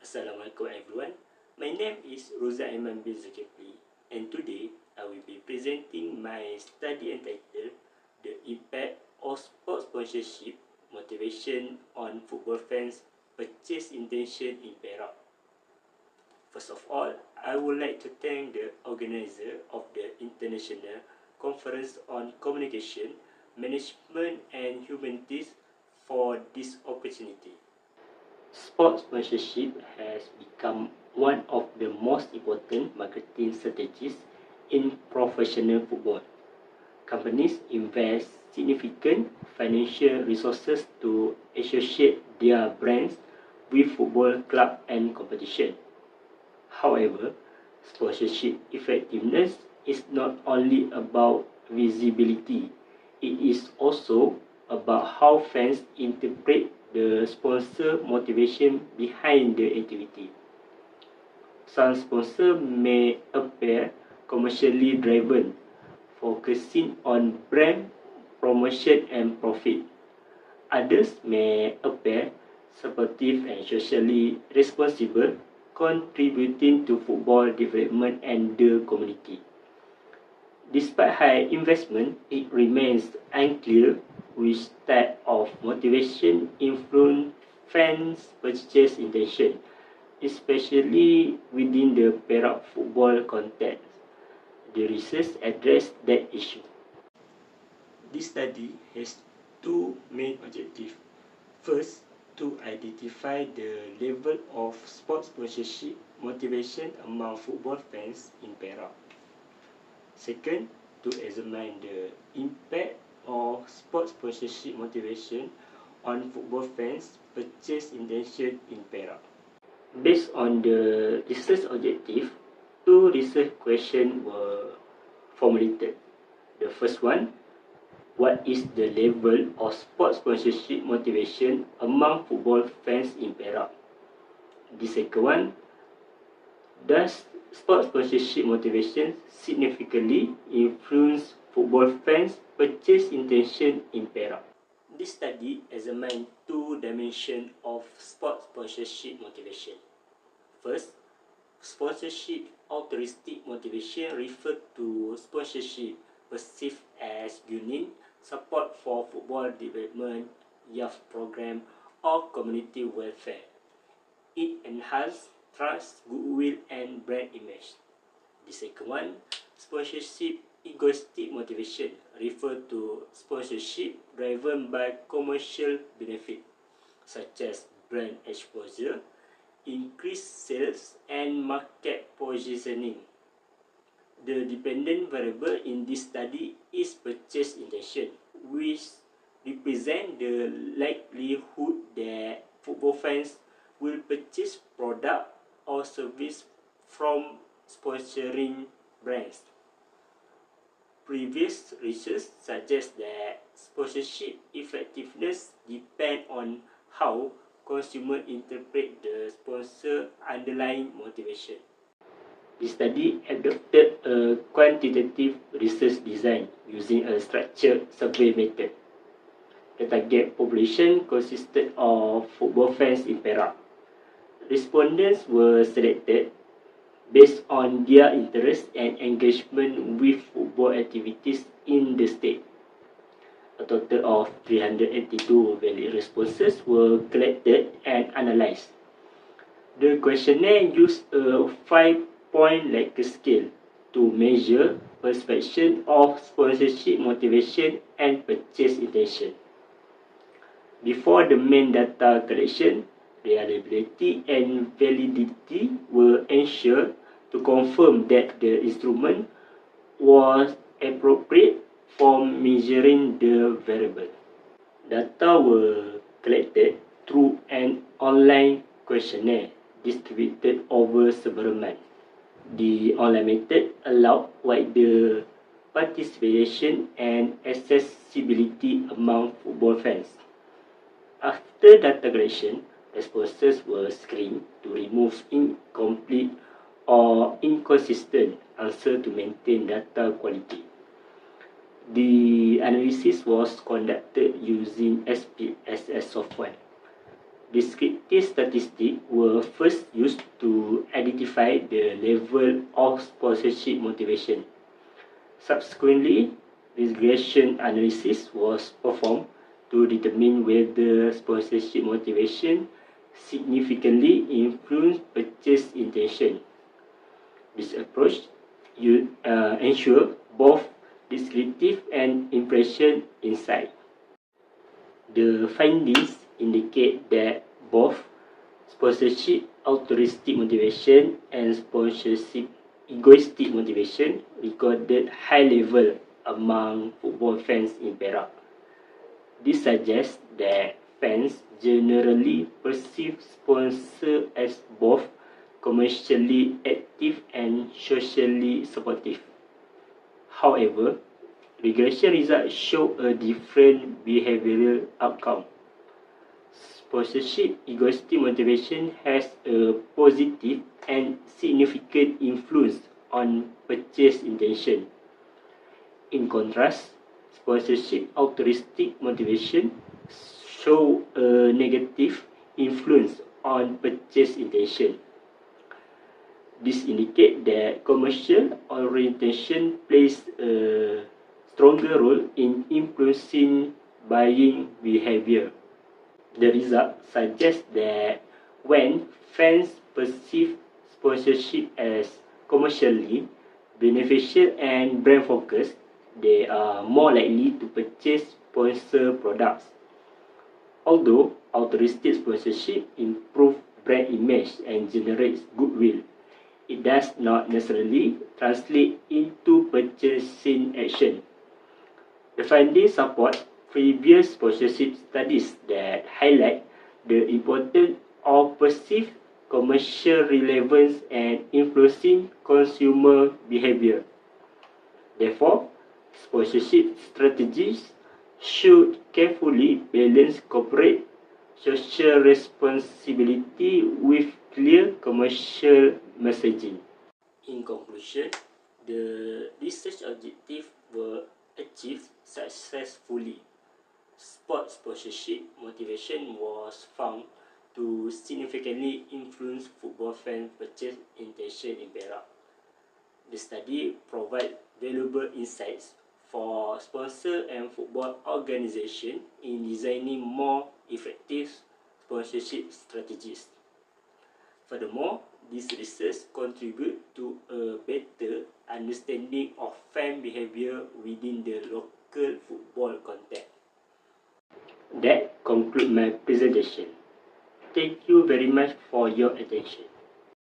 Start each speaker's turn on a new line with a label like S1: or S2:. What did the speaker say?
S1: Assalamualaikum everyone. My name is Roza Iman bin Zulkifli, and today I will be presenting my study entitled The Impact of Sports Sponsorship Motivation on Football Fans' Purchase Intention in Perak. First of all, I would like to thank the organizer of the International Conference on Communication, Management and Humanities for this opportunity. Sports sponsorship has become one of the most important marketing strategies in professional football. Companies invest significant financial resources to associate their brands with football club and competition. However, sponsorship effectiveness is not only about visibility, it is also about how fans interpret the sponsor motivation behind the activity. Some sponsors may appear commercially driven, focusing on brand promotion and profit. Others may appear supportive and socially responsible, contributing to football development and the community. Despite high investment, it remains unclear which type of motivation influence fans' purchase intention, especially within the Perak football context. The research addressed that issue. This study has two main objectives. First, to identify the level of sports sponsorship motivation among football fans in Perak. Second, to examine the impact of sports sponsorship motivation on football fans' purchase intention in Perak. Based on the research objective, two research questions were formulated. The first one, what is the level of sports sponsorship motivation among football fans in Perak? The second one, does sports sponsorship motivation significantly influence football fans' purchase intention in Perak? This study examined two dimensions of sports sponsorship motivation. First, sponsorship altruistic motivation refers to sponsorship perceived as genuine support for football development, youth program, or community welfare. It enhances trust, goodwill, and brand image. The second one, sponsorship egoistic motivation, refer to sponsorship driven by commercial benefit, such as brand exposure, increased sales, and market positioning. The dependent variable in this study is purchase intention, which represents the likelihood that football fans will purchase product or service from sponsoring brands. Previous research suggests that sponsorship effectiveness depends on how consumers interpret the sponsor underlying motivation. The study adopted a quantitative research design using a structured survey method. The target population consisted of football fans in Perak. Respondents were selected based on their interest and engagement with football activities in the state. A total of 382 valid responses were collected and analysed. The questionnaire used a 5-point Likert scale to measure perception of sponsorship motivation and purchase intention. Before the main data collection, reliability and validity were ensured to confirm that the instrument was appropriate for measuring the variable. Data were collected through an online questionnaire distributed over several months. The online method allowed wider participation and accessibility among football fans. After data collection, responses were screened to remove incomplete or inconsistent answers to maintain data quality. The analysis was conducted using SPSS software. Descriptive statistics were first used to identify the level of sponsorship motivation. Subsequently, regression analysis was performed to determine whether sponsorship motivation significantly influenced purchase intention. This approach ensures both descriptive and impression insight. The findings indicate that both sponsorship altruistic motivation and sponsorship egoistic motivation recorded high level among football fans in Perak. This suggests that fans generally perceive sponsors as both commercially active and socially supportive. However, regression results show a different behavioral outcome. Sponsorship egoistic motivation has a positive and significant influence on purchase intention. In contrast, sponsorship altruistic motivation show a negative influence on purchase intention. This indicates that commercial orientation plays a stronger role in influencing buying behavior. The result suggests that when fans perceive sponsorship as commercially beneficial and brand focused, they are more likely to purchase sponsor products. Although altruistic sponsorship improves brand image and generates goodwill, it does not necessarily translate into purchasing action. The findings support previous sponsorship studies that highlight the importance of perceived commercial relevance and influencing consumer behavior. Therefore, sponsorship strategies should carefully balance corporate social responsibility with clear commercial messaging. In conclusion, the research objectives were achieved successfully. Sport sponsorship motivation was found to significantly influence football fan purchase intention in Perak. The study provides valuable insights for sponsor and football organizations in designing more effective sponsorship strategies. Furthermore, this research contributes to a better understanding of fan behavior within the local football context. That concludes my presentation. Thank you very much for your attention.